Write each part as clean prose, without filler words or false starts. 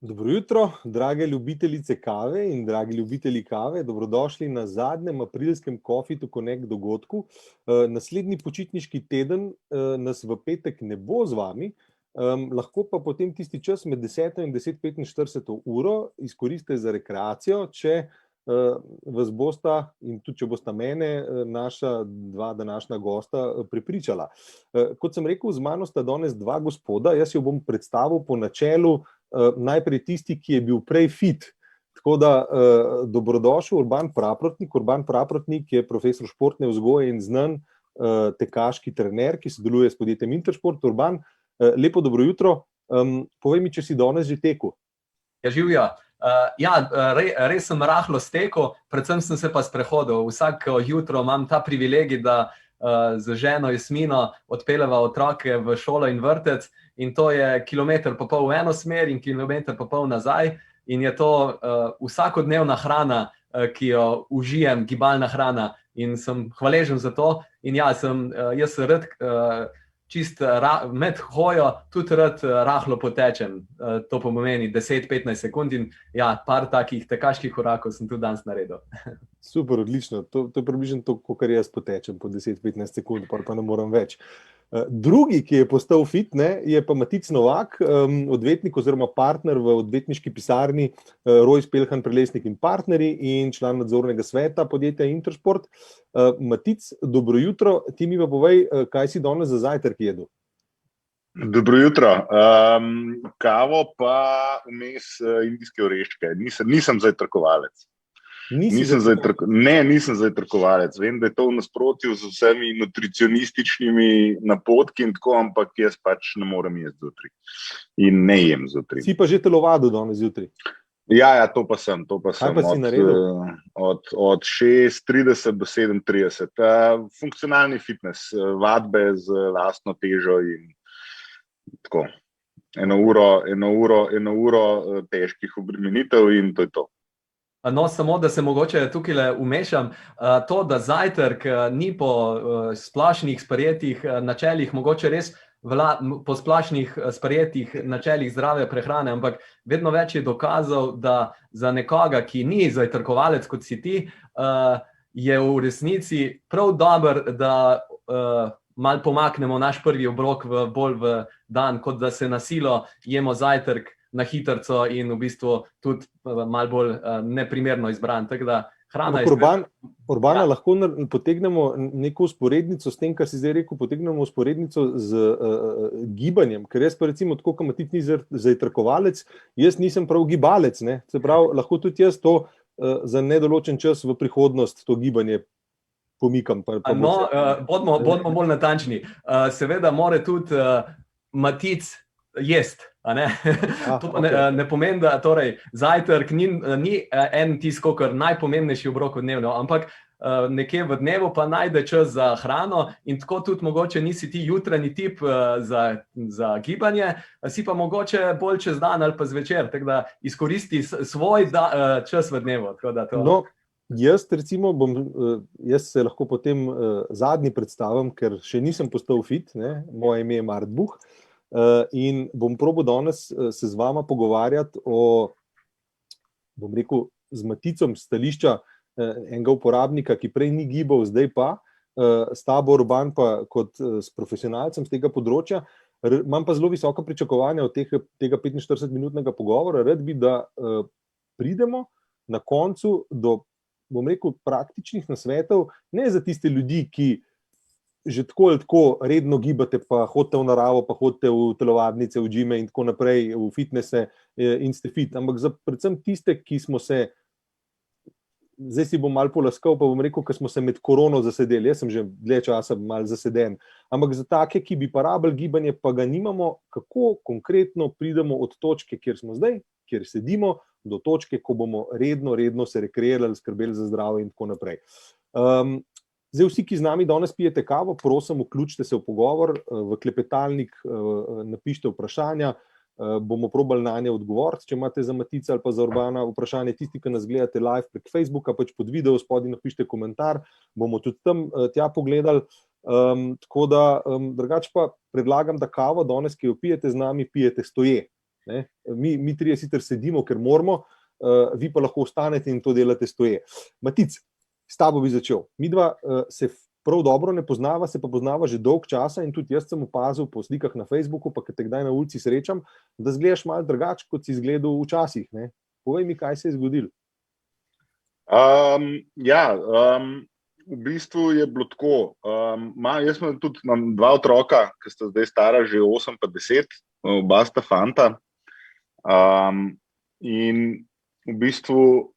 Dobro jutro, drage ljubitelice kave in dragi ljubitelji kave. Dobrodošli na zadnjem aprilskem Coffee to Connect dogodku. Naslednji počitniški teden nas v petek ne bo z vami, lahko pa potem tisti čas med 10 in 10:45 uro izkoristite za rekreacijo, če vas bosta in tudi če bosta mene naša dva današnja gosta prepričala. Kot sem rekel, z mano sta danes dva gospoda, jaz jo bom predstavil po načelu najprej tisti, ki je bil prej fit. Tako da dobrodošel Urban Praprotnik. Urban Praprotnik je profesor športne vzgoje in znan tekaški trener, ki sodeluje s podjetjem Intersport. Urban, lepo dobro jutro. Povej mi, če si danes že tekel. Ja, živjo. Res sem rahlo stekel, predvsem sem se pa sprehodil. Vsako jutro imam ta privilegij, da z ženo Jasmino odpeljeva otroke v šolo in vrtec, in to je 1,5 kilometra v eno smer in 1,5 kilometra nazaj, in je to vsakodnevna hrana, ki jo užijem, gibalna hrana, in sem hvaležen za to. In ja, jaz rad med hojo tudi rad rahlo potečem, to pomeni 10-15 sekund, in ja, par takih tekaških korakov sem tudi danes naredil. Super, odlično. To je približno to, kar jaz potečem po 10-15 sekund, pa ne moram več. Drugi, ki je postal fit, je pa Matic Novak, odvetnik oziroma partner v odvetniški pisarni Rojs, Pelhan, Prelesnik in partnerji in član nadzornega sveta podjetja Intersport. Matic, dobro jutro, ti mi pa povej, kaj si danes za zajtrk jedel? Dobro jutro. Kavo pa vmes indijske oreščke. Nisem zajtrkovalec. Nisem zajtrkovalec. Vem, da je to v nasprotju z vsemi nutricionističnimi napotki in tako, ampak jaz pač ne morem jesti zjutraj. In ne jem zjutraj. Si pa že telovadil danes zjutraj? Ja, to pa sem. Kaj pa si naredil? Od 6:30 do 7:30. Funkcionalni fitness, vadbe z lastno težo in tako. Eno uro težkih obremenitev in to je to. No, samo da se mogoče tukaj umešam, to, da zajtrk ni po splošnih sprejetih načelih, mogoče res po splošnih sprejetih načelih zdrave prehrane, ampak vedno več je dokazov, da za nekoga, ki ni zajtrkovalec, kot si ti, je v resnici prav dobro, da malo pomaknemo naš prvi obrok bolj v dan, kot da se na silo jemo zajtrk na hitrco in v bistvu tudi malo bolj neprimerno izbran. Tako da hrana je... Urbana, lahko potegnemo neko usporednico s tem, kar si zdaj rekel, potegnemo usporednico z gibanjem, ker jaz pa recimo, tako kot Matic ni zajtrkovalec, jaz nisem prav gibalec, ne? Se pravi, lahko tudi jaz to za nedoločen čas v prihodnost to gibanje pomikam. No, bodimo bolj natančni. Seveda mora tudi Matic jest, a ne? To pa ne pomeni, da torej zajtrk ni en tisto, kar najpomembnejši obrok dnevno, ampak nekje v dnevu pa najde čas za hrano in tako tudi mogoče nisi ti jutranji tip za gibanje, si pa mogoče bolj čez dan ali pa zvečer, tako da izkoristi svoj čas v dnevu. No, jaz recimo jaz se lahko potem zadnji predstavim, ker še nisem postal fit, moje ime je Mart Buh, in bom probal danes se z vama pogovarjati o, bom rekel, z Maticom stališča enega uporabnika, ki prej ni gibal, zdaj pa, s tabo Urban pa kot s profesionalcem z tega področja. Imam pa zelo visoka pričakovanja od tega 45-minutnega pogovora. Rad bi, da pridemo na koncu do, bom rekel, praktičnih nasvetov, ne za tiste ljudi, ki že tako ali tako redno gibate, pa hodite v naravo, pa hodite v telovadnice, v džime in tako naprej, v fitnesse in ste fit, ampak za predvsem tiste, ki smo se, zdaj si bom malo polaskal, pa bom rekel, ker smo se med korono zasedeli, jaz sem že dlje časa malo zaseden, ampak za take, ki bi pa rabili gibanje, pa ga nimamo, kako konkretno pridemo od točke, kjer smo zdaj, kjer sedimo, do točke, ko bomo redno se rekreirali, skrbeli za zdravje in tako naprej. Zdaj, vsi, ki z nami danes pijete kavo, prosim, vključite se v pogovor, v klepetalnik napišite vprašanja, bomo probali na nje odgovoriti, če imate za Matica ali pa za Urbana vprašanje, tisti, ki nas gledate live prek Facebooka, pač pod video spodaj napišite komentar, bomo tudi tam tja pogledali, tako da drugače pa predlagam, da kavo danes, ki jo pijete z nami, pijete stoje. Ne? Mi trije sicer sedimo, ker moramo, vi pa lahko ostanete in to delate stoje. Matic, s tabo bi začel. Midva se prav dobro ne poznava, se pa poznava že dolg časa in tudi jaz sem opazil po slikah na Facebooku, pa kad te kdaj na ulici srečam, da izgledaš malo drugače, kot si izgledal včasih. Ne? Povej mi, kaj se je zgodilo. V bistvu je bilo tako. Jaz imam dva otroka, ki sta zdaj stara že 8 pa 10, oba sta fanta. In v bistvu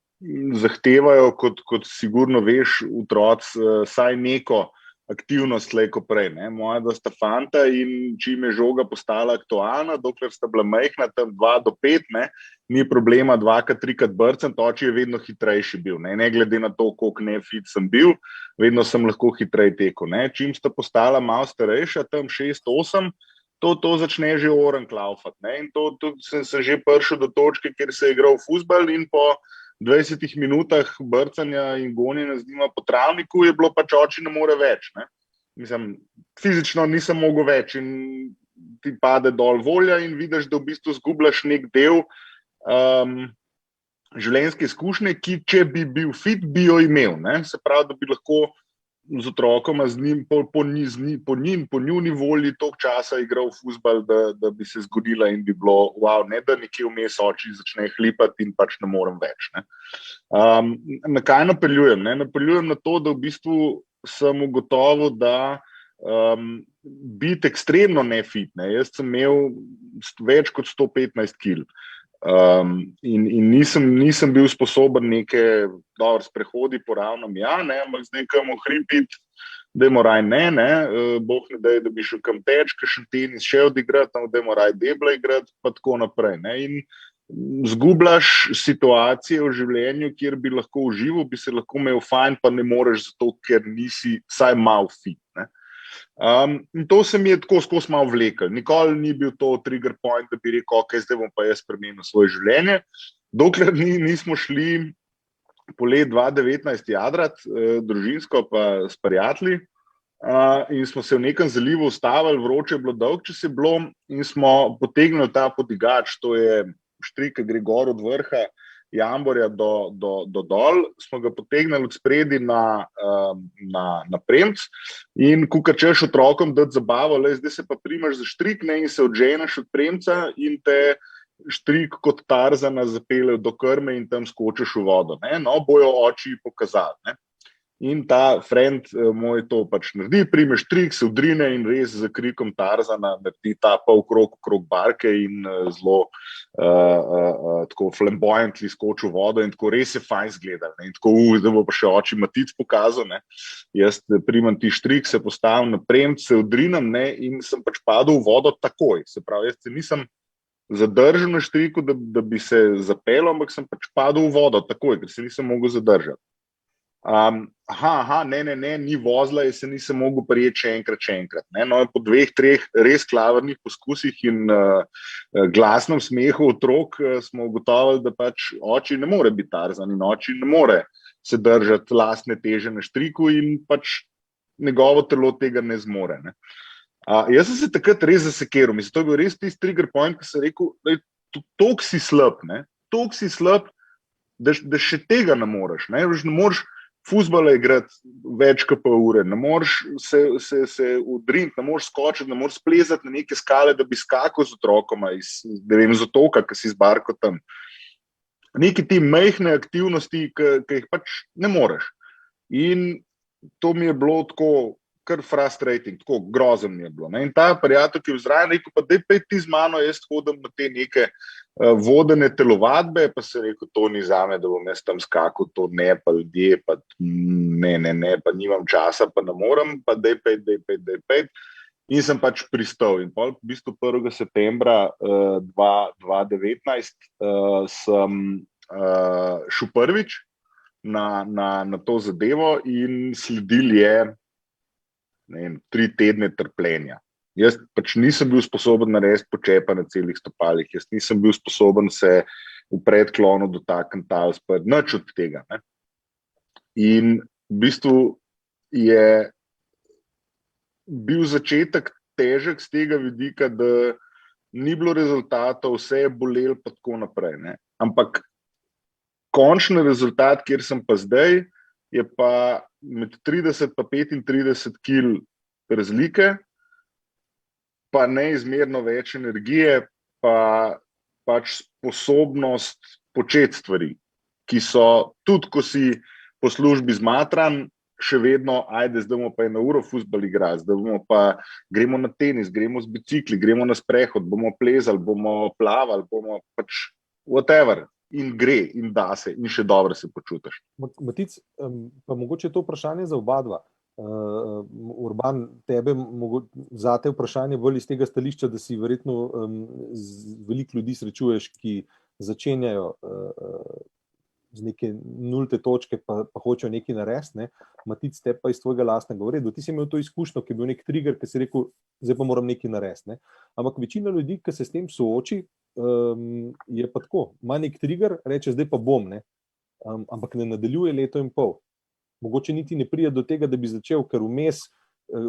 zahtevajo, kot sigurno veš, otroci vsaj neko aktivnost slej ko prej. Ne? Moja dva sta fanta in čim je žoga postala aktualna, dokler sta bila majhna, tam 2 do 5, ne? Ni problema 2-krat, 3-krat brcati, oči je vedno hitrejši bil. Ne glede na to, koliko fit sem bil, vedno sem lahko hitreje tekel. Ne? Čim sta postala malo starejša, tam 6-8, to začne že oranj laufati. In to sem že prišel do točke, kjer se je igral fuzbal in po 20 minutah brcanja in gonjenja z njima po travniku je bilo pač oči ne more več. Ne? Mislim, fizično nisem mogel več in ti pade dol volja in vidiš, da v bistvu zgubljaš nek del življenjske izkušnje, ki če bi bil fit, bi jo imel. Ne? Se pravi, da bi lahko z otrokoma z njim po njuni volji toliko časa igral fuzbal, da bi se zgodila in bi bilo wow, ne da nekje vmes oči začne hlipati in pač ne morem več. Ne? Na kaj napeljujem? Ne? Napeljujem na to, da v bistvu sem ugotovil, da biti ekstremno nefit. Ne? Jaz sem imel več kot 115 kil. In nisem bil sposoben neke sprehodi po ravnem, ne, ampak zdaj kam ohripiti, dajmo raj ne, Bog ne daj, da bi šel kam teč, kakšen tenis še odigrati, dajmo raj debla igrati, pa tako naprej. Ne. In zgubljaš situacije v življenju, kjer bi lahko užival, bi se lahko imel fajn, pa ne moreš zato, ker nisi vsaj mal fit. Ne. In to se mi je tako skozi malo vlekel. Nikoli ni bil to trigger point, da bi rekel, ok, zdaj bom pa jaz spremenil svoje življenje. Dokler nismo šli po let 2019 jadrat, družinsko pa s prijatelji, in smo se v nekem zalivu ustavili, vroče je bilo, dolg čas je bilo, in smo potegnili ta podigač, to je štrik, ki gre gor od vrha Jamborja do dol, smo ga potegnili od spredi na premc in kukar češ otrokom dati zabavo, zdaj se pa primaš za štrik, ne, in se odženeš od premca in te štrik kot Tarzana zapelje do krme in tam skočiš v vodo. Ne. No, bojo oči pokazali. Ne. In ta friend moj to pač naredi, prime štrik, se odrine in res za krikom Tarzana naredi ta pol krog barke in zelo tako flamboyantly skoči v vodo in tako res je fajn zgledal. In tako, da bo pa še oči Matic pokazal. Ne. Jaz primem ti štrik, se postavim na premc, se odrinem, ne, in sem pač padel v vodo takoj. Se pravi, jaz se nisem zadržal na štriku, da bi se zapeljal, ampak sem pač padel v vodo takoj, ker se nisem mogel zadržati. Ne, ni vozila, jaz se nisem mogel prijeti še enkrat. Ne? No, po 2-3 res klavrnih poskusih in glasnem smehu otrok smo ugotovili, da pač oči ne more biti Tarzan in oči ne more se držati lastne teže na štriku in pač njegovo telo tega ne zmore. Ne? Jaz sem se takrat res zasekiral, mislim, to je bil res tisti trigger point, ki sem rekel, da toliko si slab, da še tega ne moreš. Ne moreš fuzbala igrati več kot pol ure, ne moreš se udriniti, ne moreš skočiti, ne moreš splezati na neke skale, da bi skakal z otrokoma iz otoka, ki si zbarko tam. Neke te majhne aktivnosti, ki jih pač ne moreš. In to mi je bilo tako kar frustrating, tako grozen mi je bilo. Ne? In ta prijatelj, ki je vzrajen, rekel, pa daj pej ti z mano, jaz hodim na te neke vodene telovadbe, pa se rekel, to ni zame, da bom jaz tam skakal, to ne, pa ljudje, pa ne, pa nimam časa, pa ne morem, pa daj pej. In sem pač pristal. In pol v bistvu 1. septembra 2019 sem šel prvič na to zadevo in sledil je 3 tedne trpljenja. Jaz pač nisem bil sposoben narediti počepa na celih stopalih, jaz nisem bil sposoben se v predklonu dotakniti tal spred, nič od tega. Ne? In v bistvu je bil začetek težek z tega vidika, da ni bilo rezultatov, vse je bolelo pa tako naprej. Ne? Ampak končni rezultat, kjer sem pa zdaj, je pa med 30 pa 35 kil razlike, pa neizmerno več energije, pa pač sposobnost početi stvari, ki so tudi, ko si po službi zmatran, še vedno, ajde, zdaj bomo pa 1 uro fuzbal igrati, zdaj bomo pa gremo na tenis, gremo z bicikli, gremo na sprehod, bomo plezali, bomo plavali, bomo pač whatever. In gre, in da se, in še dobro se počutiš. Matic, pa mogoče to vprašanje za oba dva. Urban, tebe, zate vprašanje bolj iz tega stališča, da si verjetno veliko ljudi srečuješ, ki začenjajo z neke nulte točke, pa hočejo nekaj narediti, ne? Matic, te pa iz tvojega lastnega vredu. Ti si imel to izkušnjo, ki je bil nek trigger, ki si rekel, zdaj pa moram nekaj narediti, ne? Ampak večina ljudi, ki se s tem sooči, je pa tako, ima nek trigger, reče, zdaj pa bom, ne? Ampak ne nadaljuje 1,5 leta. Mogoče niti ne pride do tega, da bi začel, ker vmes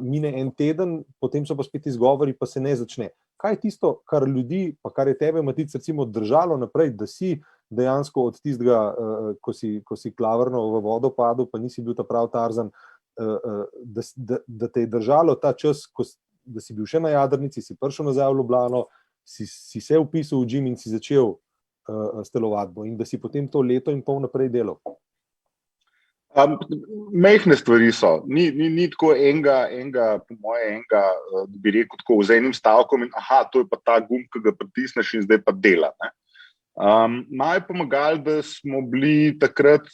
mine 1 teden, potem so pa spet izgovori, pa se ne začne. Kaj je tisto, kar ljudi, pa kar je tebe, Matic, recimo držalo naprej, da si dejansko od tistega, ko si klavrno v vodo padel, pa nisi bil ta prav Tarzan, da te je držalo ta čas, da si bil še na jadrnici, si prišel nazaj v Ljubljano, si se vpisal v gym in si začel s telovadbo in da si potem to 1,5 leta naprej delal? Mehne stvari so. Ni tako enega, po moje, da bi rekel tako z enim stavkom in aha, to je pa ta gumb, ki ga pritisneš in zdaj pa dela. Ne? Naj pomagali, da smo bili takrat,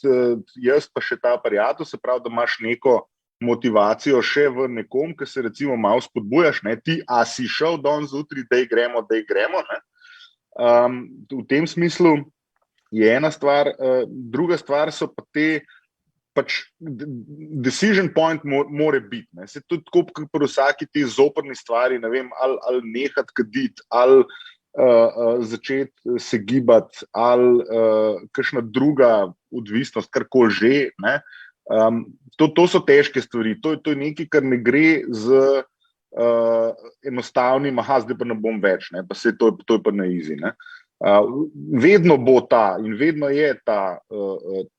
jaz pa še ta prijatelj, se pravi, da imaš neko motivacijo še v nekom, ki se recimo malo spodbujaš, ne? Ti, a si šel danes zjutraj, daj gremo. Ne? V tem smislu je ena stvar, druga stvar so pa te pač decision point more biti. Ne? Se tudi tako pri vsaki te zoprni stvari, ne vem, ali nehati kaditi, ali začeti se gibati, ali kakšna druga odvisnost, karkoli že. Ne? To so težke stvari. To je nekaj, kar ne gre z enostavnim, aha, zdaj pa ne bom več, ne? Pa se to je pa na easy. Ne? Vedno bo ta in vedno je ta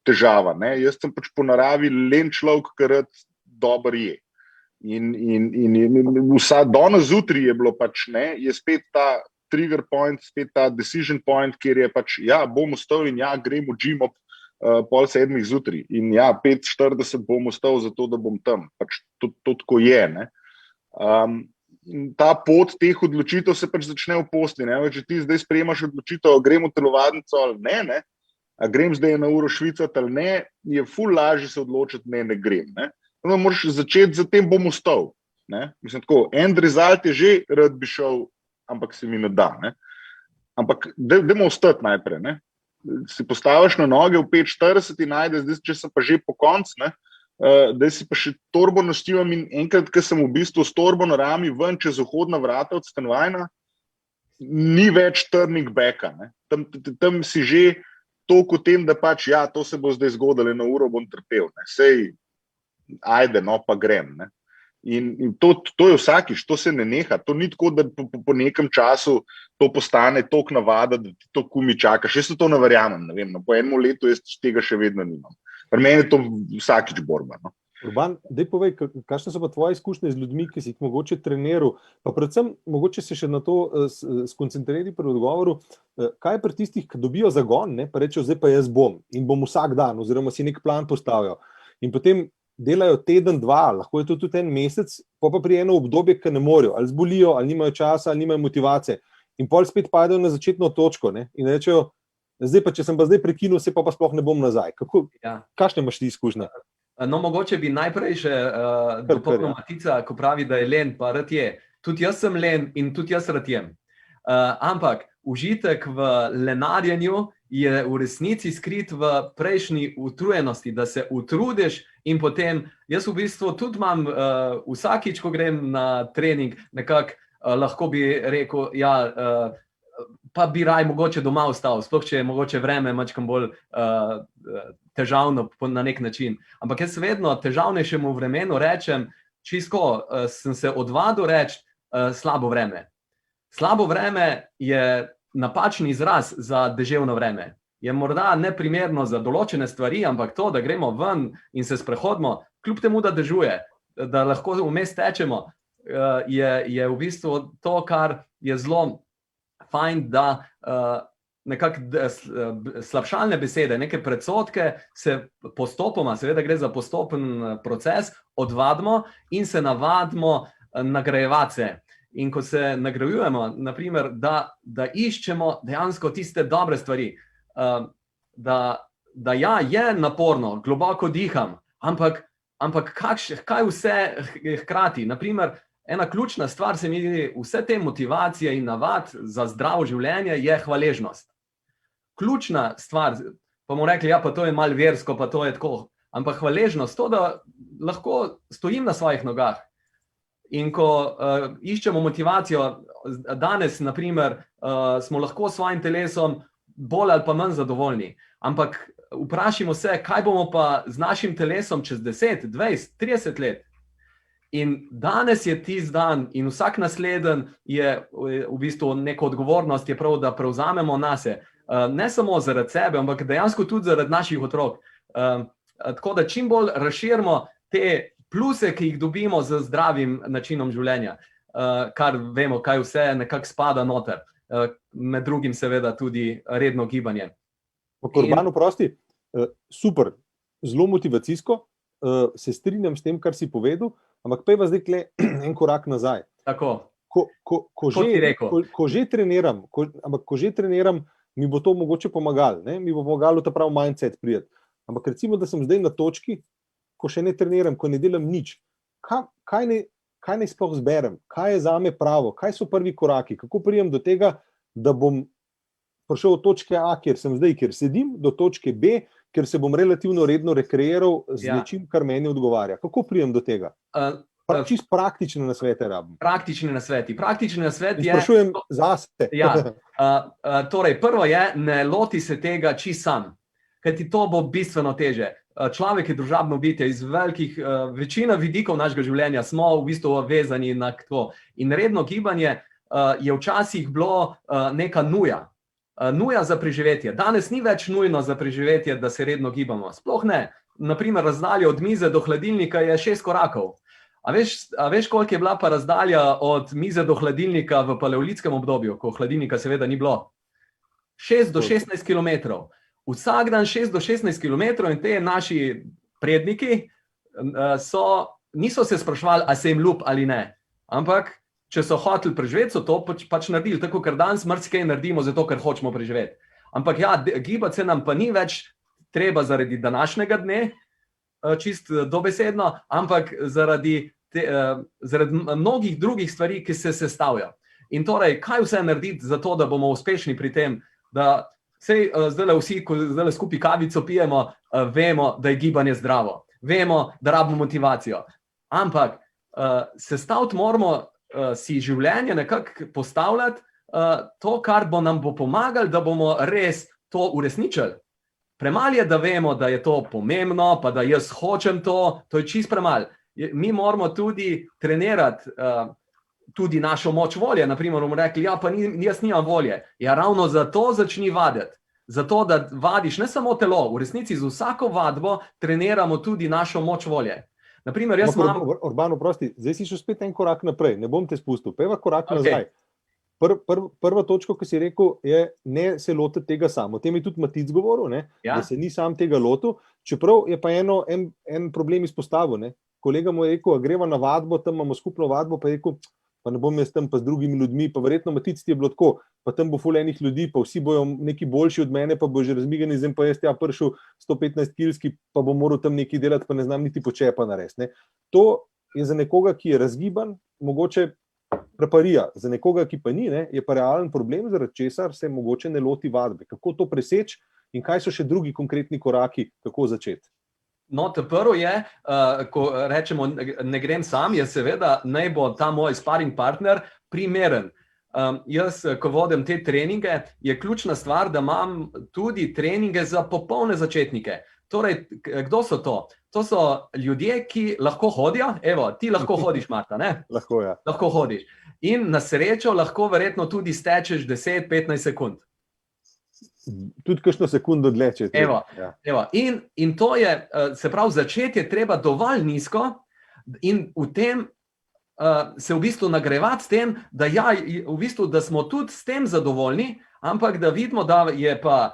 težava. Ne? Jaz sem pač po naravi len človek, ki rad dober je. In vsa danes zjutraj je bilo pač, ne, je spet ta trigger point, spet ta decision point, kjer je pač, ja, bom vstal in ja, grem v gym ob 6:30 zjutraj. In ja, 5:40 bom vstal zato, da bom tam. Pač to tako je, ne. Ta pot teh odločitev se pač začne v posli, ne. Če ti zdaj sprejemaš odločitev, grem v telovadnico ali ne, a grem zdaj 1 uro švicati ali ne, je ful lažje se odločiti, ne grem, ne. Moraš začeti, zatem bom vstal, ne. Mislim tako, end result je že, rad bi šel, ampak se mi ne da, ne. Ampak dajmo vstati najprej, ne. Si postaviš na noge v 5:40 in najde, zdaj, če sem pa že po koncu, ne, da si pa še torbo naštivam in enkrat, ko sem v bistvu s torbo na rami ven čez vhodna vrata od stanovanja, ni več turning backa, ne. Tam si že toliko o tem, da pač, ja, to se bo zdaj zgodilo, 1 uro bom trpel, ne. Sej, ajde, no, pa grem, ne. In to je vsakič, to se ne neha, to ni tako, da po nekem času to postane toliko navada, da ti to kumi čakaš. Jaz to ne verjamem, ne vem, no, po 1 letu jaz tega še vedno nimam. Pri meni je to vsakič borba. No. Urban, daj povej, kakšne so pa tvoje izkušnje z ljudmi, ki si jih mogoče treniral, pa predvsem mogoče se še na to skoncentrirati pri odgovoru, kaj je pri tistih, ki dobijo zagon, ne, pa rečejo, zdaj pa jaz bom in bom vsak dan, oziroma si nek plan postavijo. In potem delajo teden, 2, lahko je to tudi 1 mesec, pa pri eno obdobje, ki ne morejo, ali zbolijo, ali nimajo časa, ali nimajo motivacije. In pol spet padejo na začetno točko, ne, in rečejo, zdaj pa, če sem pa zdaj prekinil, se pa sploh ne bom nazaj. Kakšne imaš ti izkušnje? No, mogoče bi najprej še dopolnil Matica, ko pravi, da je len, pa rad je. Tudi jaz sem len in tudi jaz rad jem. Ampak užitek v lenarjenju je v resnici skrit v prejšnji utrujenosti, da se utrudiš in potem, jaz v bistvu tudi imam vsakič, ko grem na trening, nekako lahko bi rekel, ja, pa bi raj mogoče doma ostal, sploh če je mogoče vreme mačkam bolj težavno na nek način. Ampak jaz vedno težavnejšemu vremenu rečem, čisto sem se odvadil reči slabo vreme. Slabo vreme je napačen izraz za deževno vreme. Je morda neprimerno za določene stvari, ampak to, da gremo ven in se sprehodimo, kljub temu, da dežuje, da lahko vmes tečemo, je v bistvu to, kar je zelo fajn, da nekako slabšalne besede, neke predsodke se postopoma, seveda gre za postopen proces, odvadimo in se navadimo nagrajevati se. In ko se nagrajujemo, naprimer, da iščemo dejansko tiste dobre stvari, da ja, je naporno, globoko diham, ampak kaj vse hkrati? Naprimer, ena ključna stvar se mi zdi, vse te motivacije in navad za zdravo življenje je hvaležnost. Ključna stvar, pa bomo rekli, ja, pa to je malo versko, pa to je tako, ampak hvaležnost, to, da lahko stojim na svojih nogah. In ko iščemo motivacijo, danes, naprimer, smo lahko s svojim telesom bolj ali pa manj zadovoljni, ampak vprašajmo se, kaj bomo pa z našim telesom čez 10, 20, 30 let. In danes je tisti dan in vsak nasleden je v bistvu neko odgovornost, je prav, da prevzamemo nase. Ne samo zaradi sebe, ampak dejansko tudi zaradi naših otrok. Tako da čim bolj razširimo te pluse, ki jih dobimo z zdravim načinom življenja, kar vemo, kaj vse nekako spada noter. Med drugim seveda tudi redno gibanje. Urbano, prosti, super, zelo motivacijsko, se strinjam s tem, kar si povedal, ampak pa je zdaj kle en korak nazaj. Tako. Ko že treniram, mi bo to mogoče pomagalo, ne? Mi bo pomagalo ta prav mindset prijeti. Ampak recimo, da sem zdaj na točki, ko še ne treniram, ko ne delam nič, kaj naj sploh zberem, kaj je zame pravo, kaj so prvi koraki, kako prijem do tega, da bom prišel od točke A, kjer sem zdaj, kjer sedim, do točke B, kjer se bom relativno redno rekreiral z nečim, kar meni odgovarja. Kako prijem do tega? Čisto praktične nasvete rabim. Praktični nasvet je... Sprašujem zase. Torej, prvo je, ne loti se tega čisto sam, kajti to bo bistveno teže. Človek je družabno bitje, iz večina vidikov našega življenja smo v bistvu vezani na to. In redno gibanje je včasih bilo neka nuja. Nuja za preživetje. Danes ni več nujno za preživetje, da se redno gibamo. Sploh ne. Naprimer, razdalja od mize do hladilnika je 6 korakov. A veš, koliko je bila pa razdalja od mize do hladilnika v paleolitskem obdobju, ko hladilnika seveda ni bilo? 6 do 16 kilometrov. Vsak dan 6 do 16 kilometrov in te naši predniki niso se spraševali, a se jim ljub ali ne. Ampak, če so hoteli preživeti, so to pač naredili, tako ker danes marsikaj naredimo, zato ker hočemo preživeti. Ampak ja, gibati se nam pa ni več treba zaradi današnjega dne, čist dobesedno, ampak zaradi mnogih drugih stvari, ki se sestavljajo. In torej, kaj vse narediti za to, da bomo uspešni pri tem, da zdaj vsi, ko zdaj skupaj kavico pijemo, vemo, da je gibanje zdravo. Vemo, da rabimo motivacijo. Ampak sestaviti moramo si življenje nekako postavljati to, kar nam bo pomagalo, da bomo res to uresničili. Premalo je, da vemo, da je to pomembno, pa da jaz hočem to je čisto premalo. Mi moramo tudi trenirati tudi našo moč volje. Naprimer, bomo rekli, ja, pa jaz nimam volje. Ja, ravno zato začni vaditi. Zato, da vadiš ne samo telo, v resnici z vsako vadbo treniramo tudi našo moč volje. Naprimer, jaz imam... Urbano, prosti, zdaj si šel spet en korak naprej, ne bom te spustil, pa korak nazaj. Prva točka, ki si rekel, je ne se lotiti tega sam. O tem je tudi Matic govoril, ne? Ja. Da se ni sam tega lotil, čeprav je pa en problem izpostavil. Ne? Kolega mu je rekel, greva na vadbo, tam imamo skupno vadbo, pa je rekel, pa ne bom jaz tam pa z drugimi ljudmi, pa verjetno Matic ti je bilo tako, pa tam bo ful enih ljudi, pa vsi bojo neki boljši od mene, pa bo že razmigani, zdaj pa jaz prišel 115 kilski, pa bo moral tam nekaj delati, pa ne znam niti počepa narediti. To je za nekoga, ki je razgiban, mogoče preparija. Za nekoga, ki pa ni, ne, je pa realen problem, zaradi česar se mogoče ne loti vadbe. Kako to preseči in kaj so še drugi konkretni koraki, kako začeti? No, prvo je, ko rečemo, ne grem sam, je seveda naj bo ta moj sparring partner primeren. Jaz, ko vodim te treninge, je ključna stvar, da imam tudi treninge za popolne začetnike. Torej, kdo so to? To so ljudje, ki lahko hodijo. Evo, ti lahko hodiš, Marta, ne? Lahko, ja. Lahko hodiš. In na srečo lahko verjetno tudi stečeš 10-15 sekund. Tudi kakšno sekundo dlje, če je Evo, evo. In to je, se pravi, začeti je treba dovolj nizko in v tem se v bistvu nagrajevati s tem, da, v bistvu, da smo tudi s tem zadovoljni, ampak da vidimo, da je pa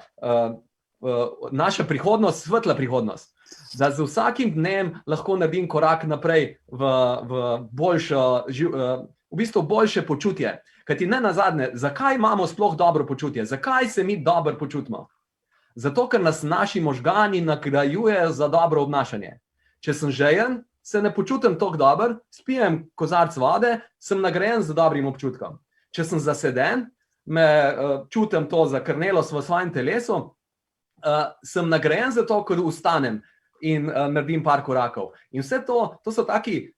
naša prihodnost svetla prihodnost. Da z vsakim dnem lahko naredim korak naprej v bistvu boljše počutje. Kajti ne nazadnje, zakaj imamo sploh dobro počutje? Zakaj se mi dobro počutimo? Zato, ker nas naši možgani nagrajujejo za dobro obnašanje. Če sem žejen, se ne počutim tako dobro, spijem kozarc vode, sem nagrajen z dobrim občutkom. Če sem zaseden, čutim to zakrnelost v svojem telesu, sem nagrajen za to, ker vstanem in naredim par korakov. In vse to so taki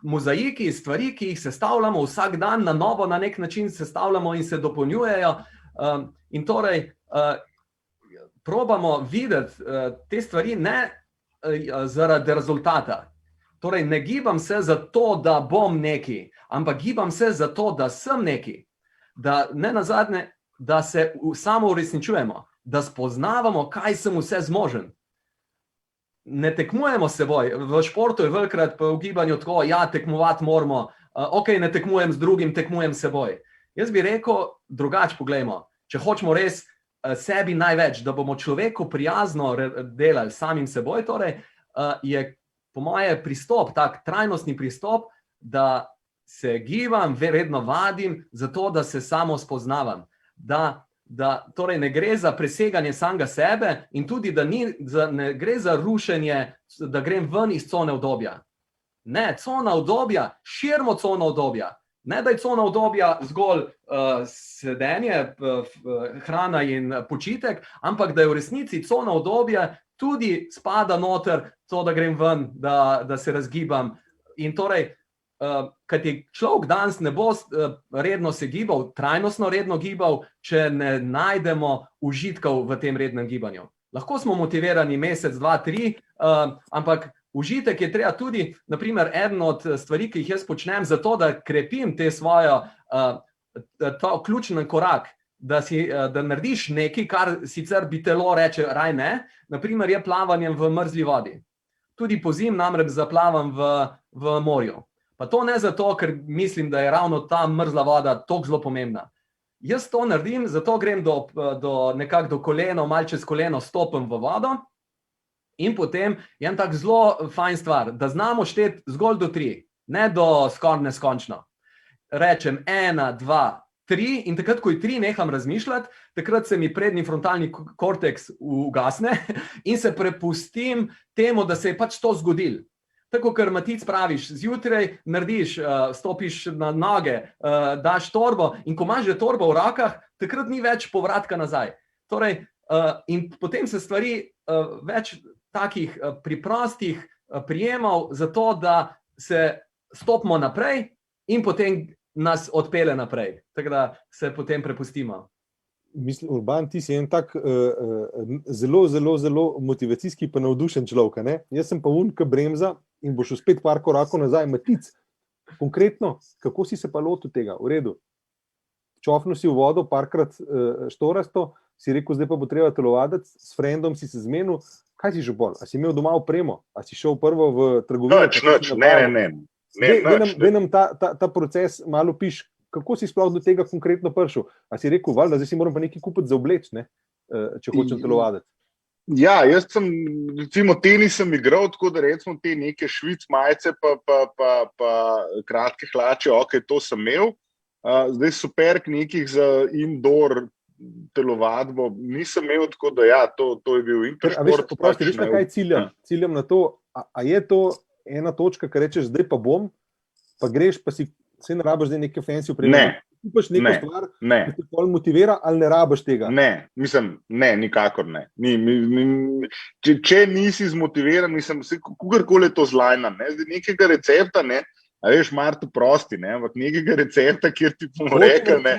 mozaiki, stvari, ki jih sestavljamo vsak dan na novo, na nek način sestavljamo in se dopolnjujejo. In torej probamo videti te stvari ne zaradi rezultata. Torej ne gibam se zato, da bom neki, ampak gibam se zato, da sem neki. Da ne nazadnje, da se samo uresničujemo, da spoznavamo, kaj sem vse zmožen. Ne tekmujemo s seboj, v športu je velikokrat pa v gibanju tako, ja, tekmovati moramo, ok, ne tekmujem z drugim, tekmujem s seboj. Jaz bi rekel, drugače poglejmo, če hočemo res sebi največ, da bomo človeku prijazno delali samim seboj, torej je po moje pristop, tak trajnostni pristop, da se gibam, vedno vadim, zato da se samo spoznavam. Da torej ne gre za preseganje samega sebe in tudi, da ne gre za rušenje, da grem ven iz cone udobja. Ne, cona udobja, širimo cono udobja. Ne, da je cona udobja zgolj sedenje, hrana in počitek, ampak da je v resnici cona udobja tudi spada noter to, da grem ven, da se razgibam. In torej, kajti človek danes ne bo redno se gibal, trajnostno redno gibal, če ne najdemo užitkov v tem rednem gibanju. Lahko smo motivirani mesec, 2, 3, ampak užitek je treba tudi, naprimer, eden od stvari, ki jih jaz počnem, zato da krepim te svojo, ta ključen korak, da narediš nekaj, kar sicer bi telo reče, raj ne, naprimer je plavanjem v mrzli vodi. Tudi pozimi namreč zaplavam v morju. Pa to ne zato, ker mislim, da je ravno ta mrzla voda toliko zelo pomembna. Jaz to naredim, zato grem nekako do kolena, malo čez koleno stopim v vodo in potem je en tak zelo fajn stvar, da znamo šteti zgolj do 3, ne do skoraj neskončno. Rečem 1, 2, 3 in takrat, ko je 3 neham razmišljati, takrat se mi prednji frontalni korteks ugasne in se prepustim temu, da se je pač to zgodilo. Tako, ker Matic praviš, zjutraj narediš, stopiš na noge, daš torbo in ko imaš že torbo v rokah, takrat ni več povratka nazaj. Torej, in potem se stvari več takih preprostih prijemov za to, da se stopimo naprej in potem nas odpelje naprej. Tako da se potem prepustimo. Mislim, Urban, ti si en tak zelo, zelo, zelo motivacijski pa navdušen človek, ne? Jaz sem pa ki bremza in boš spet par korakov nazaj. Matic, konkretno, kako si se pa lotil tega? V redu. Čofnil si v vodo, parkrat štorasto, si rekel, zdaj pa bo treba telovaditi, s frendom si se zmenil. Kaj si že bolj? A si imel doma opremo? A si šel prvo v trgovino? Ne. Nam ta proces malo piš. Kako si sploh do tega konkretno prišel? A si rekel, valjda, zdaj si moram pa nekaj kupiti za obleč, ne? Če hočem telovaditi? Ja, jaz sem, recimo, tenis sem igral, tako da recimo te neke švic majice pa kratke hlače, ok, to sem imel. Zdaj super nekih za indoor telovadbo nisem imel, tako da ja, to je bil interšport. Veš, na kaj ciljam? Ciljam na to, a je to ena točka, ki rečeš, zdaj pa bom, pa greš, pa si vse ne rabiš zdaj neke fancy opreme. Kupaš neko stvar, ki te bolj motivira, ali ne rabiš tega? Ne, nikakor ne. Če nisi zmotiviran, kakorkoli je to zlajnan, ne? Zdaj nekega recepta, ne? A veš, Marto, prosti, ne? Ampak nekega recepta, kjer ti bomo rekli, ne.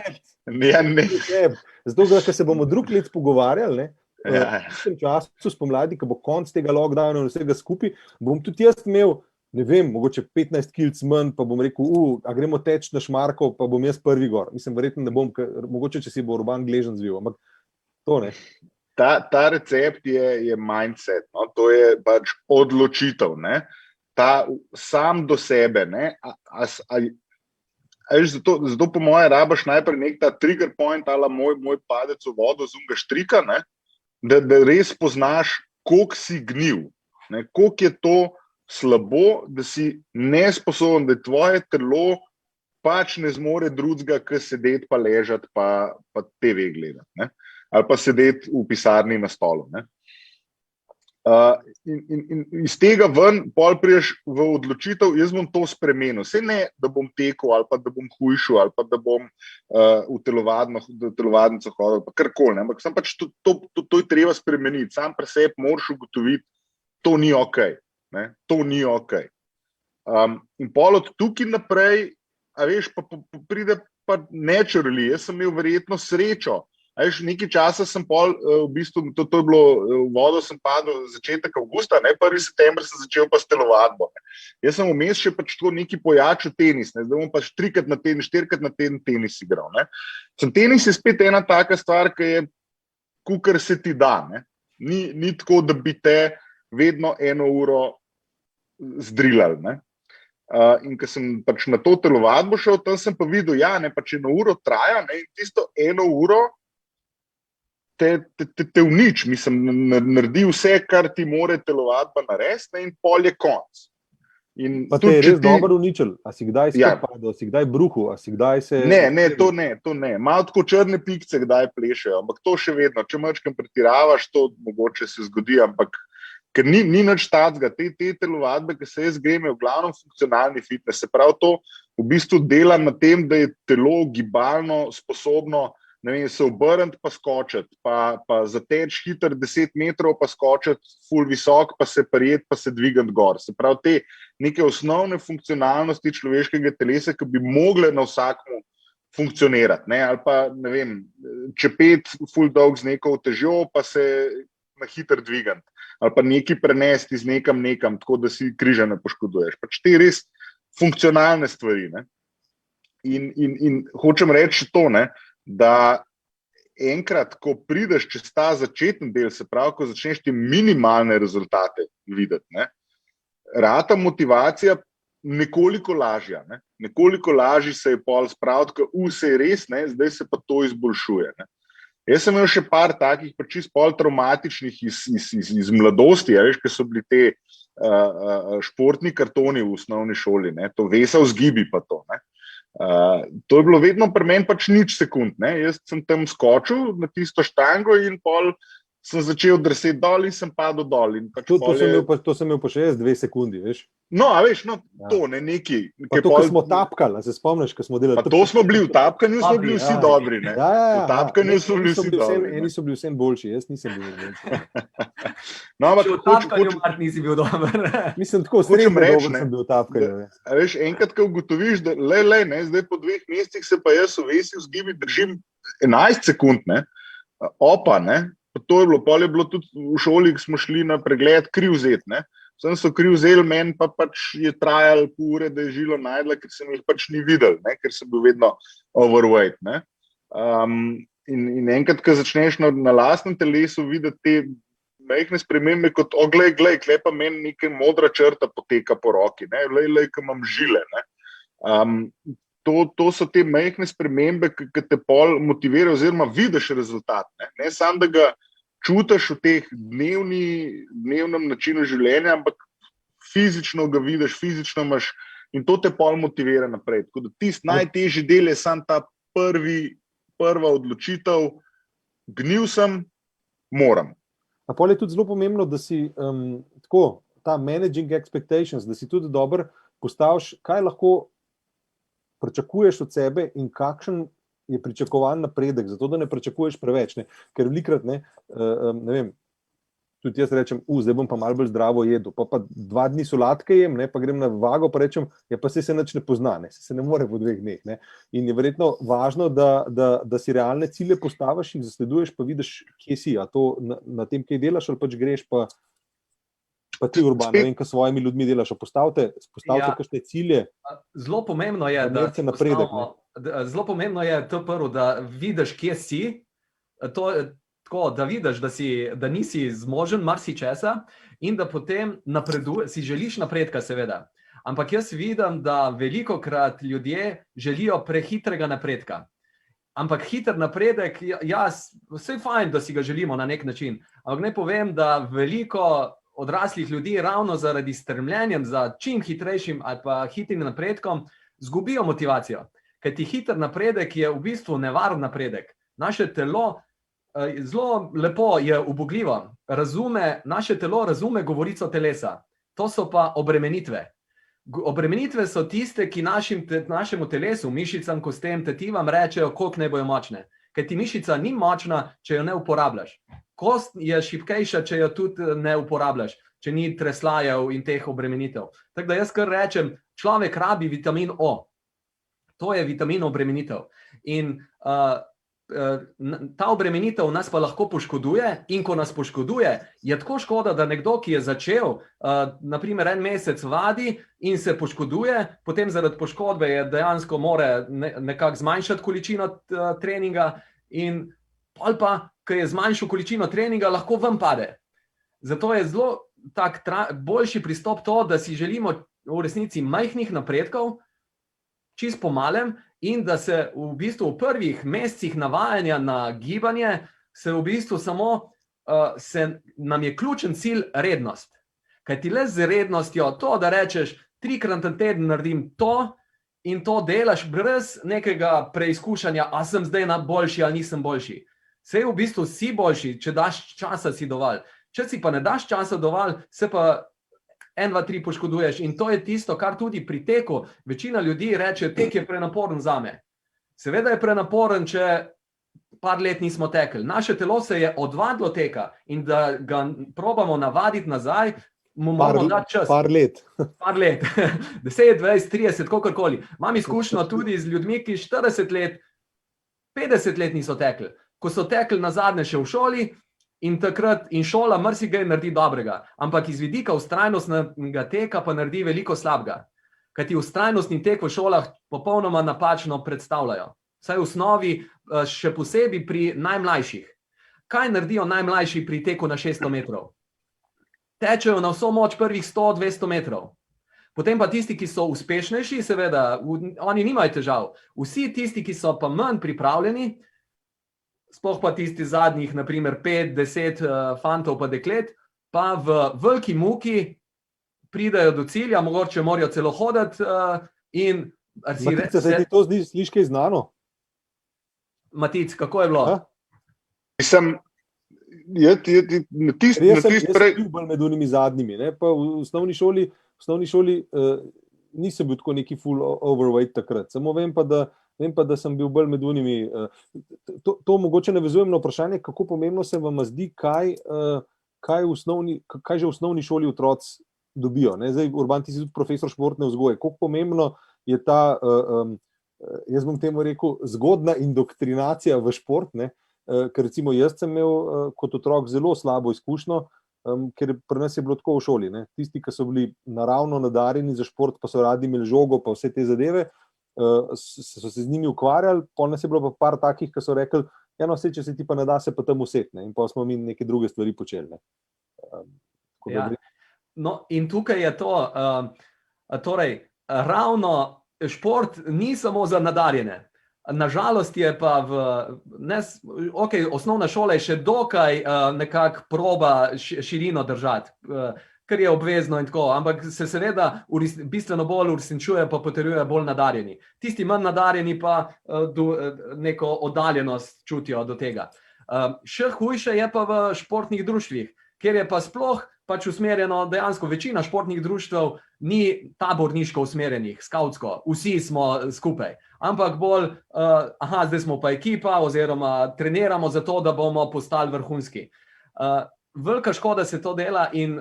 Zato, ker se bomo drug let pogovarjali, ne? v tem času spomladi, ko bo konc tega lockdowna in vsega skupaj, bom tudi jaz imel, ne vem, mogoče 15 kilc manj, pa bom rekel, a gremo teč na Šmarkov, pa bom jaz prvi gor. Mislim, verjetno ne bom, mogoče, če si bo Urban Gležen zvil, ampak to ne. Ta recept je mindset, no? To je pač odločitev, ne? Ta sam do sebe, ne? Zato po moje rabaš najprej nek ta trigger point, ala moj padec v vodo z unga štrika, ne? Da res poznaš, koliko si gnil, ne? Koliko je to slabo, da si nesposoben, da tvoje telo pač ne zmore drugega, kot sedeti pa ležati pa TV gledati, ne? Ali pa sedeti v pisarni na stolu. Ne? In iz tega ven pol priješ v odločitev, jaz bom to spremenil. Saj ne, da bom tekel ali pa da bom hujšal ali pa da bom v telovadnico hodil, pa karkoli, ampak sem pač to je treba spremeniti. Sam pri sebi moraš ugotoviti, to ni okej. Ne? To ni okej. In pol od tukaj naprej, a veš, pa pride pa naturally. Jaz sem imel verjetno srečo. Nekaj časa sem pol, v bistvu, to je bilo, v vodo sem padel začetek avgusta, 1. september sem začel pa s telovadbo. Jaz sem vmes še pač tako neki pojačil tenis, ne? Zdaj bom pač 3x na teden, 4x na teden tenis igral. Ne? Tenis je spet ena taka stvar, ki je, kakor se ti da. Ne? Ni tako, da bi te vedno 1 uro zdrilali. Ne? In ko sem pač na to telovadbo šel, tam sem pa videl, ne, pač 1 uro traja, ne, in tisto 1 uro te vnič, mislim, naredi vse, kar ti more telovadba narediti, in pol je konc. Pa te je res dobro uničil? A si kdaj padel, a si kdaj bruhal, a si kdaj se... Ne, to ne. Malo tako črne pikce kdaj plešejo, ampak to še vedno. Če mačkam pretiravaš, to mogoče se zgodi, ampak ker ni nič tacga. Te telovadbe, ki se jaz grem, je v glavnem funkcionalni fitness. Se pravi, to v bistvu dela na tem, da je telo gibalno sposobno, ne vem, se obrniti pa skočiti, pa zateč hiter 10 metrov, pa skočiti ful visok, pa se prijeti, pa se dvigati gor. Se pravi, te neke osnovne funkcionalnosti človeškega telesa, ki bi mogle na vsakmu funkcionirati, ne? Ali pa, ne vem, čepet ful dolg z neko težjo, pa se na hiter dvigati. Ali pa nekaj prenesti z nekam, tako da si križa ne poškoduješ. Pač te res funkcionalne stvari. Ne? In hočem reči to, ne? Da enkrat, ko prideš čez ta začetni del, se pravi, ko začneš ti minimalne rezultate videti, ne, rata motivacija nekoliko lažja. Ne. Nekoliko lažji se je pol spraviti, ker vse je res, ne, zdaj se pa to izboljšuje. Ne. Jaz sem imel še par takih pa čisto pol traumatičnih iz mladosti, veš, ker so bili te športni kartoni v osnovni šoli, ne, to vesel zgibi pa to, ne. To je bilo vedno pri meni pač 0 sekund. Ne? Jaz sem tam skočil na tisto štango in pol sem začel drseti dol in sem padel dol. Pač to sem imel pa še jaz 2 sekundi, veš? No, a veš, no, to ne neki. Pa to, ko smo tapkali, se spomniš, ko smo delali. Pa to smo bili, v tapkanju smo bili vsi dobri. Ne? V tapkanju smo bili vsi dobri. Eni so bili vsem boljši, jaz nisem bil boljši. No, ampak v tapkanju Mart nisi bil dober. Mislim, tako srednje dober sem bil v tapkanju. Veš, enkrat, ko ugotoviš, da ne, zdaj po 2 mesecih se pa jaz v vesel zgibi držim 11 sekund, ne, opa, ne. To je bilo tudi v šoli, ko smo šli na pregled kri vzeti. Sem so kri vzeli, meni pa pač je trajalo pol ure, da je žilo najdla, ker sem jih pač ni videl, ne, ker sem bil vedno overweight. Ne. In enkrat, ko začneš na lastnem telesu videti te majhne spremembe, kot glej, klej pa meni neka modra črta poteka po roki, lej, ko imam žile. Ne. To so te majhne spremembe, ki te pol motivirajo oziroma vidiš rezultat. Ne samo, da ga čutiš v teh dnevnem načinu življenja, ampak fizično ga vidiš, fizično imaš in to te pol motivira naprej. Tako da tisti najtežji del je samo ta prva odločitev, gnil sem, moram. A pol je tudi zelo pomembno, da si tako, ta managing expectations, da si tudi dobro postaviš, kaj lahko pričakuješ od sebe in kakšen je pričakovan napredek, zato da ne pričakuješ preveč. Ne? Ker velikrat, ne vem, tudi jaz rečem, zdaj bom pa malo bolj zdravo jedel, pa 2 dni solatke jem, ne, pa grem na vago, pa rečem, pa se nič ne pozna, ne, se ne more v 2 dneh. Ne. In je verjetno važno, da si realne cilje postaviš in zasleduješ, pa vidiš, kje si, a to na tem, kaj delaš, ali pač greš pa ti, Urban, ne vem, kaj s svojimi ljudmi delaš, postavite kakšne cilje. Zelo pomembno je, zelo pomembno je to prvo, da vidiš, kje si, tako, da vidiš, da nisi zmožen marsičesa in da potem si želiš napredka, seveda. Ampak jaz vidim, da velikokrat ljudje želijo prehitrega napredka. Ampak hiter napredek, vse je fajn, da si ga želimo na nek način. Ampak naj povem, da veliko odraslih ljudi ravno zaradi stremljenja za čim hitrejšim ali pa hitrim napredkom zgubijo motivacijo. Kajti hiter napredek je v bistvu nevaren napredek. Naše telo zelo lepo je ubogljivo. Naše telo razume govorico telesa. To so pa obremenitve. Obremenitve so tiste, ki našemu telesu, mišicam, kostem, tetivam rečejo, koliko naj bojo močne. Kajti mišica ni močna, če jo ne uporabljaš. Kost je šibkejša, če jo tudi ne uporabljaš, če ni treslajev in teh obremenitev. Tako da jaz kar rečem, človek rabi vitamin O. To je vitamin obremenitev. In ta obremenitev nas pa lahko poškoduje in ko nas poškoduje, je tako škoda, da nekdo, ki je začel naprimer 1 mesec vadi in se poškoduje, potem zaradi poškodbe je dejansko more nekako zmanjšati količino treninga in ali pa, ko je zmanjšal količino treninga, lahko ven pade. Zato je zelo boljši pristop to, da si želimo v resnici majhnih napredkov, čisto po malem, in da se v bistvu v prvih mesecih navajanja na gibanje se v bistvu samo nam je ključen cilj rednost. Kajti le z rednostjo to, da rečeš 3-krat na teden naredim to in to delaš brez nekega preizkušanja, a sem zdaj boljši ali nisem boljši. Sej v bistvu si boljši, če daš časa si dovolj. Če si pa ne daš časa dovolj, se pa 1, 2, 3 poškoduješ in to je tisto, kar tudi pri teku. Večina ljudi reče, tek je prenaporen zame. Seveda je prenaporen, če par let nismo tekli. Naše telo se je odvadilo teka in da ga probamo navaditi nazaj, mu moramo dati čas. Par let. 10, 20, 30, kakorkoli. Imam izkušnjo tudi z ljudmi, ki 40 let, 50 let niso tekli. Ko so tekli nazadnje še v šoli, in takrat in šola marsikaj naredi dobrega, ampak iz vidika vztrajnostnega teka pa naredi veliko slabega. Kajti vztrajnostni tek v šolah popolnoma napačno predstavljajo. Saj v osnovi, še posebej pri najmlajših. Kaj naredijo najmlajši pri teku na 600 metrov? Tečejo na vso moč prvih 100, 200 metrov. Potem pa tisti, ki so uspešnejši, seveda, oni nimajo težav. Vsi tisti, ki so pa manj pripravljeni, sploh pa tisti zadnjih, naprimer 5, 10 fantov pa deklet, pa v veliki muki pridajo do cilja, mogoče morajo celo hoditi in... Matica, se ti to sliši kaj znano? Matic, kako je bilo? Jaz sem bil bolj med unimi zadnjimi, ne? Pa v osnovni šoli nisem bil tako neki full overweight takrat, samo vem pa, da sem bil bolj med unimi. To mogoče navezujem na vprašanje, kako pomembno se vam zdi, kaj že v osnovni šoli otroci dobijo. Ne? Zdaj, Urban, ti si tudi profesor športne vzgoje. Koliko pomembno je ta, jaz bom temu rekel, zgodna indoktrinacija v šport, ne? Ker recimo jaz sem imel kot otrok zelo slabo izkušnjo, ker pri nas je bilo tako v šoli. Ne? Tisti, ki so bili naravno nadarjeni za šport, pa so radi imeli žogo, pa vse te zadeve, so se z njimi ukvarjali, pol nas je bilo pa par takih, ki so rekli, ja, no, vse, če se ti pa ne da, se pa tam uset, ne? In pa smo mi neke druge stvari počeli. Ja. No, in tukaj je to, torej, ravno šport ni samo za nadarjene. Nažalost je pa osnovna šola je še dokaj nekako proba širino držati, ker je obvezno in tako, ampak se seveda bistveno bolj uresničuje, pa potrjuje bolj nadarjeni. Tisti manj nadarjeni pa neko oddaljenost čutijo do tega. Še hujše je pa v športnih društvih, kjer je pa sploh pač usmerjeno, dejansko večina športnih društev ni taborniško usmerjenih, skavtsko, vsi smo skupaj, ampak bolj, zdaj smo pa ekipa oziroma treniramo za to, da bomo postali vrhunski. velika škoda se to dela in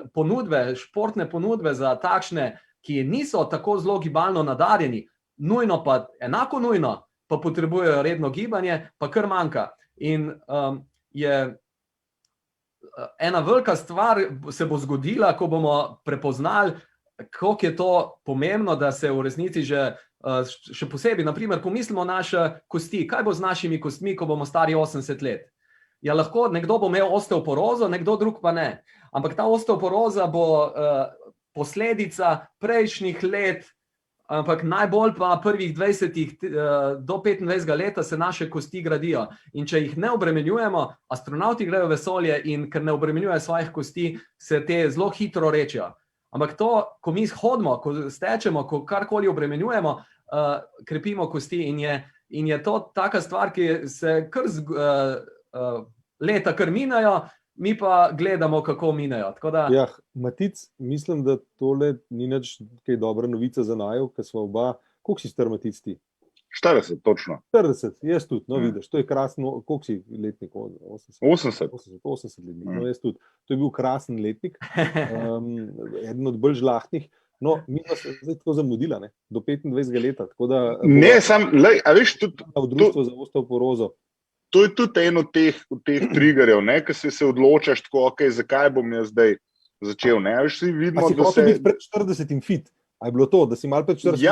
športne ponudbe za takšne, ki niso tako zelo gibalno nadarjeni, nujno pa, enako nujno, pa potrebujejo redno gibanje, pa kar manjka. In je ena velika stvar se bo zgodila, ko bomo prepoznali, koliko je to pomembno, da se v resnici še posebej, naprimer, ko mislimo naše kosti, kaj bo z našimi kostmi, ko bomo stari 80 let? Ja, lahko nekdo bo imel osteoporozo, nekdo drug pa ne. Ampak ta osteoporoza bo posledica prejšnjih let, ampak najbolj pa prvih 20 do 25 leta se naše kosti gradijo. In če jih ne obremenjujemo, astronavti grejo v vesolje in ker ne obremenjujejo svojih kosti, se te zelo hitro rečijo. Ampak to, ko mi hodimo, ko stečemo, ko karkoli obremenjujemo, krepimo kosti in je to taka stvar, ki se kar leta kar minajo, mi pa gledamo, kako minajo. Ja, Matic, mislim, da tole ni nič kaj dobra novica za naju, ker smo oba, koliko si star, Matic, ti? 40, točno. 40, jaz tudi, no vidiš, to je krasno, koliko si letnik? 80 letnik, no jaz tudi. To je bil krasen letnik, eden od bolj žlahtnih. No, mi pa se zdaj tako zamudila, ne? Do 25 leta, tako da... Ne, sam, lej, a veš, tudi... V društvo za osteoporozo. To je tudi en od teh triggerjev, ki se odločaš tako, okay, zakaj bom jaz zdaj začel. Ne? A si hotel biti pred 40 fit? A je bilo to, da si malo pred 40?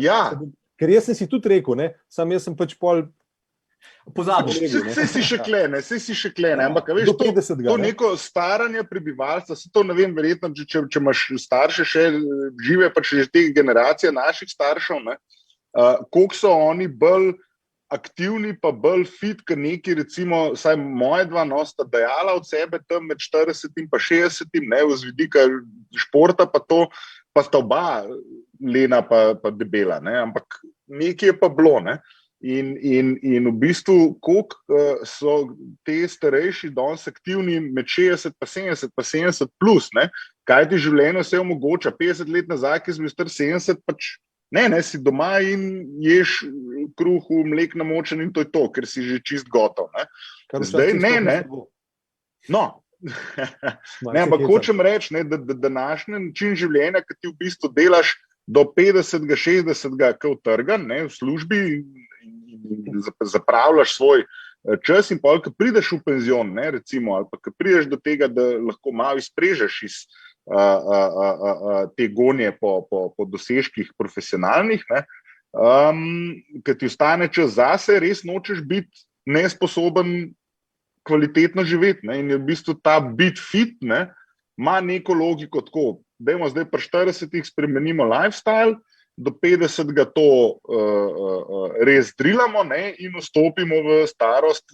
Ja. Ker jaz sem si tudi rekel, ne? Sam jaz sem pač pol... Pozabil. Saj si še klene, ampak veš, to neko staranje prebivalstva, se to ne vem, verjetno, če imaš starše še žive, pa še te generacije naših staršev, ne? Koliko so oni bolj aktivni pa bolj fit, ker neki, recimo, saj moje dva sta dajala od sebe tam med 40 in pa 60, ne, z vidika športa pa to, pa sta oba lena pa debela, ne, ampak nekaj je pa bilo, ne. In v bistvu, koliko so te starejši danes aktivni med 60 pa 70 pa 70 plus, ne, kaj ti življenje se omogoča, 50 let nazaj, ki sem bil star 70, pač ne, si doma in ješ kruh v mlek namočen in to je to, ker si že čist gotov. Ne. Zdaj ne. No, ne, ampak hočem reči, da današnji način življenja, ki ti v bistvu delaš do 50, 60 kao trgan, ne, v službi in zapravljaš svoj čas in pol, ko prideš v penzion, ne, recimo, ali pa ko prideš do tega, da lahko malo izprežeš iz te gonje po dosežkih profesionalnih, ne, ker ti ostane čas zase, res nočeš biti nesposoben kvalitetno živeti, ne, in je v bistvu ta biti fit, ne, ima neko logiko tako, dajmo zdaj pri 40 spremenimo lifestyle, do 50 ga to res drilamo, ne, in vstopimo v starost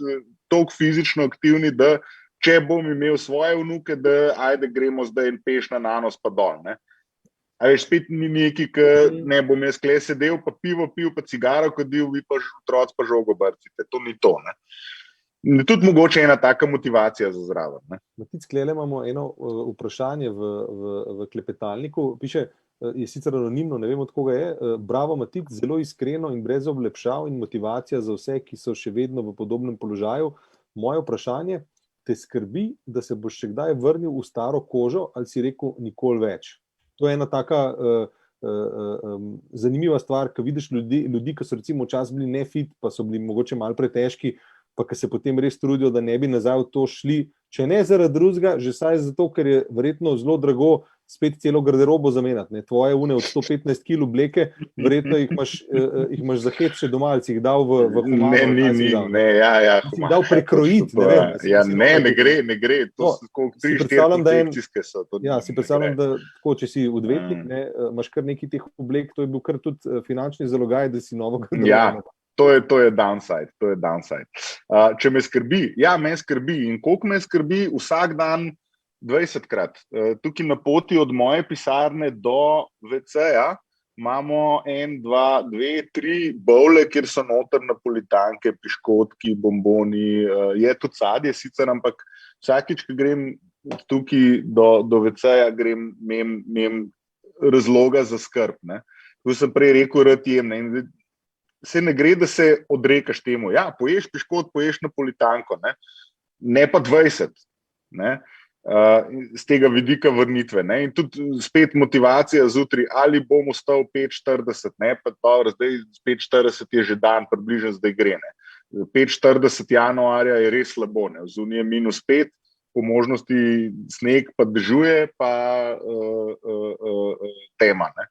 toliko fizično aktivni, da če bom imel svoje vnuke, da ajde gremo zdaj in peš na nanos pa dol, ne. A veš, spet ni neki, ki ne bom jaz kle sedel, pa pivo pil, pa cigaro kadil, vi pa otroci pa žogo brcite, to ni to, ne. Tudi mogoče ena taka motivacija za zraven, ne. Matic, klele imamo eno vprašanje v klepetalniku, piše, je sicer anonimno, ne vem od koga je, bravo Matic, zelo iskreno in brez oblepšav in motivacija za vse, ki so še vedno v podobnem položaju. Moje vprašanje, te skrbi, da se boš še kdaj vrnil v staro kožo, ali si rekel nikoli več? To je ena taka zanimiva stvar, ko vidiš ljudi, ki so recimo včasih bili nefit, pa so bili mogoče malo pretežki, pa ki se potem res trudijo, da ne bi nazaj v to šli, če ne zaradi drugega, že saj zato, ker je verjetno zelo drago spet celo garderobo zamenjati, ne, tvoje une od 115 kg obleke, verjetno jih imaš za hec še doma, ali si jih dal v humano. Ne, ja. Si jih dal prekrojiti, ne vem. Ja, ne gre, to so koliko 3-4 konfekcijske so. Ja, si predstavljam, da tako, če si odvetnik, ne, imaš kar nekaj teh oblek, to je bil kar tudi finančni zalogaj, da si novo garderobo. Ja. To je downside. Če me skrbi, ja, me skrbi in koliko me skrbi vsak dan 20-krat. Tukaj na poti od moje pisarne do WC-ja imamo 1, 2, 2, 3 bowle, kjer so noter napolitanke, piškotki, bomboni, je tudi sadje sicer, ampak vsakič, ko grem tukaj do WC-ja, grem imam razloga za skrb. Ne. Tu sem prej rekel, rad jem, ne. Se ne gre, da se odrekaš temu. Ja, poješ piškot, poješ napolitanko, ne pa 20. ne, z tega vidika vrnitve. Ne. In tudi spet motivacija zjutraj, ali bom ostal 5:40, ne, pa dobro, zdaj 5:40 je že dan, približno zdaj gre. Ne. 5:40 januarja je res slabo, ne, zunaj je -5, po možnosti sneg pa dežuje, pa tema. Ne.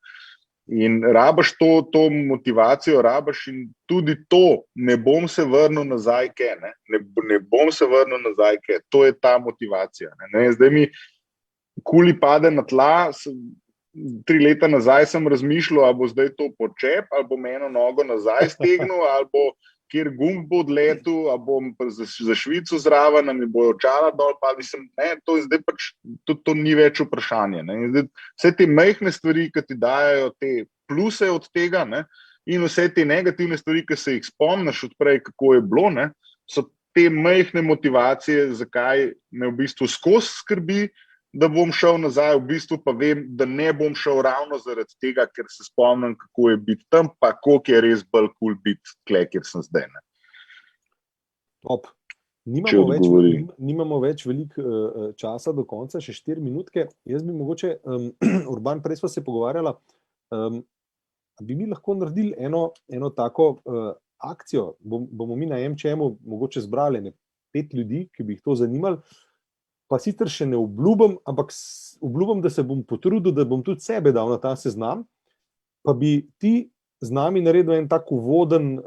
In rabaš to motivacijo, rabaš in tudi to, ne bom se vrnil nazaj, ne bom se vrnil nazaj, to je ta motivacija. Ne. Zdaj mi kuli pade na tla, 3 leta nazaj sem razmišljal, ali bo zdaj to počep, ali bom eno nogo nazaj stegnil, ali bo kjer gumb bo odletel, ali bom za Švico zraven, ali mi bojo očala dol, pa mislim, ne, to je zdaj pač, to ni več vprašanje. Ne. Zdaj, vse te majhne stvari, ki ti dajo te pluse od tega, ne, in vse te negativne stvari, ki se jih spomniš odprej, kako je bilo, ne, so te majhne motivacije, zakaj me v bistvu skozi skrbi, da bom šel nazaj, v bistvu pa vem, da ne bom šel ravno zaradi tega, ker se spomnim, kako je biti tam, pa koliko je res bolj cool biti tle, kjer sem zdaj. Ne. Top. Nimamo več veliko časa do konca, še 4 minutke. Jaz bi mogoče, Urban, prej sva se pogovarjala, bi mi lahko naredili eno tako akcijo, bomo mi na MČM-u mogoče zbrali 5 ljudi, ki bi jih to zanimali, pa sicer še ne obljubim, ampak obljubim, da se bom potrudil, da bom tudi sebe dal na ta seznam, pa bi ti z nami naredil en tak uvoden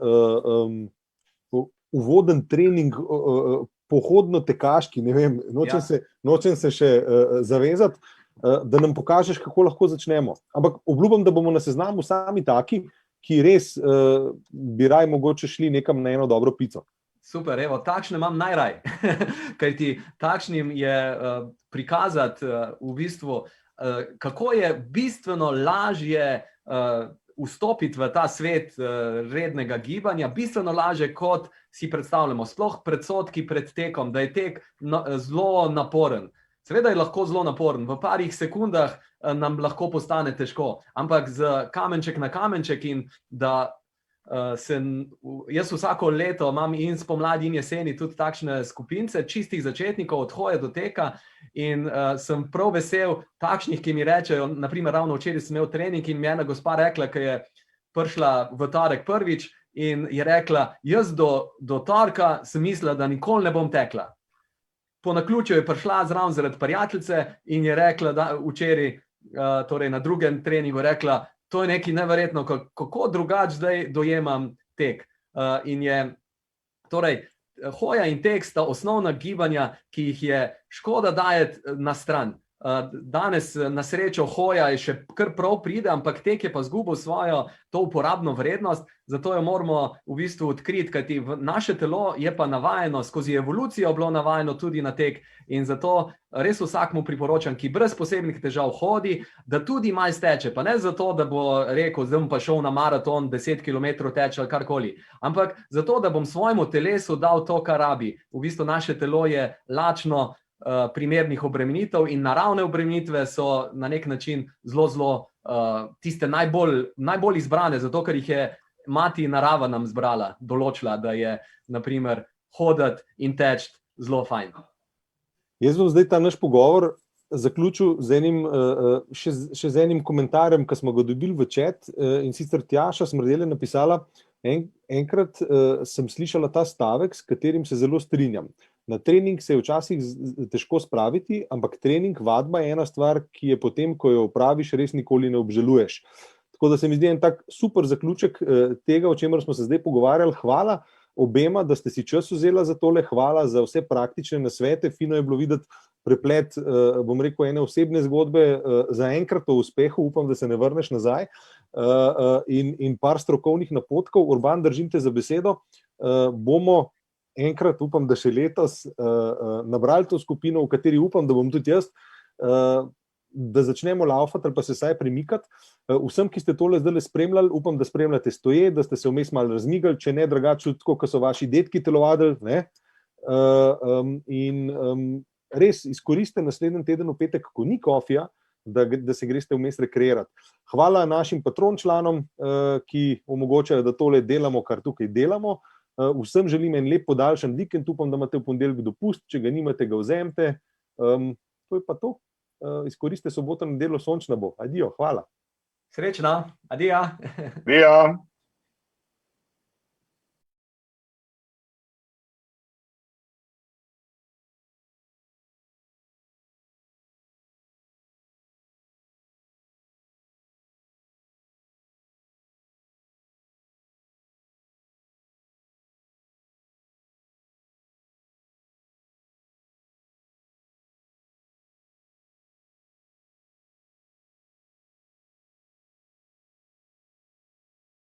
trening, pohodno-tekaški, ne vem, nočem se še zavezati, da nam pokažeš, kako lahko začnemo. Ampak obljubim, da bomo na seznamu sami taki, ki res bi raj mogoče šli nekam na eno dobro pico. Super, evo, takšne imam najraj, kajti takšnim je prikazati v bistvu, kako je bistveno lažje vstopiti v ta svet rednega gibanja, bistveno lažje, kot si predstavljamo, sploh predsodki pred tekom, da je tek zelo naporen. Seveda je lahko zelo naporen, v parih sekundah nam lahko postane težko, ampak z kamenček na kamenček in da jaz vsako leto imam in spomladi in jeseni tudi takšne skupince čistih začetnikov od hoje do teka in sem prav vesel takšnih, ki mi rečejo, naprimer ravno včeraj sem imel trening in mi ena gospa rekla, ki je prišla v torek prvič in je rekla, jaz do torka sem mislila, da nikoli ne bom tekla. Po naključju je prišla zraven zaradi prijateljice in je rekla, da včeraj, torej na drugem treningu rekla, to je nekaj neverjetno, kako drugače zdaj dojemam tek. In je, torej, hoja in tek sta osnovna gibanja, ki jih je škoda dajeti na stran. Danes na srečo hoja je še kar prav pride, ampak tek je pa izgubil svojo to uporabno vrednost, zato jo moramo v bistvu odkriti, kajti naše telo je pa navajeno, skozi evolucijo bilo navajeno tudi na tek in zato res vsakmu priporočam, ki brez posebnih težav hodi, da tudi malo steče, pa ne zato, da bo rekel, zdaj bom pa šel na maraton 10 km teče ali karkoli, ampak zato, da bom svojemu telesu dal to, kar rabi. V bistvu naše telo je lačno primernih obremenitev in naravne obremenitve so na nek način zelo tiste najbolj izbrane, zato ker jih je mati narava nam zbrala, določila, da je naprimer hoditi in teči zelo fajn. Jaz bom zdaj ta naš pogovor zaključil še z enim komentarjem, ki smo ga dobili v chat, in sicer Tjaša Smrdele napisala, enkrat sem slišala ta stavek, s katerim se zelo strinjam. Na trening se je včasih težko spraviti, ampak trening, vadba je ena stvar, ki je potem, ko jo opraviš, res nikoli ne obžaluješ. Tako da se mi zdi en tak super zaključek tega, o čemer smo se zdaj pogovarjali. Hvala obema, da ste si čas vzela za tole, hvala za vse praktične nasvete. Fino je bilo videti preplet, bom rekel, ene osebne zgodbe za enkrat o uspehu, upam, da se ne vrneš nazaj, in par strokovnih napotkov. Urban, držim te za besedo. Bomo enkrat, upam, da še letos, nabrali to skupino, v kateri upam, da bom tudi jaz, da začnemo laufati ali pa se saj premikati. Vsem, ki ste tole zdaj spremljali, upam, da spremljate stoje, da ste se vmes malo razmigali, če ne drugače, tako kot so vaši detki telovadili, ne? In res izkoriste naslednji teden v petek, ko ni kofija, da se greste vmes rekreirati. Hvala našim patron članom, ki omogočajo, da tole delamo, kar tukaj delamo. Vsem želim en lep podaljšan vikend, upam, da imate v ponedeljek dopust, če ga nimate, ga vzemite, To je pa to. Izkoriste soboto, nedeljo, sončno bo. Adijo, hvala. Srečno, adija. Ja.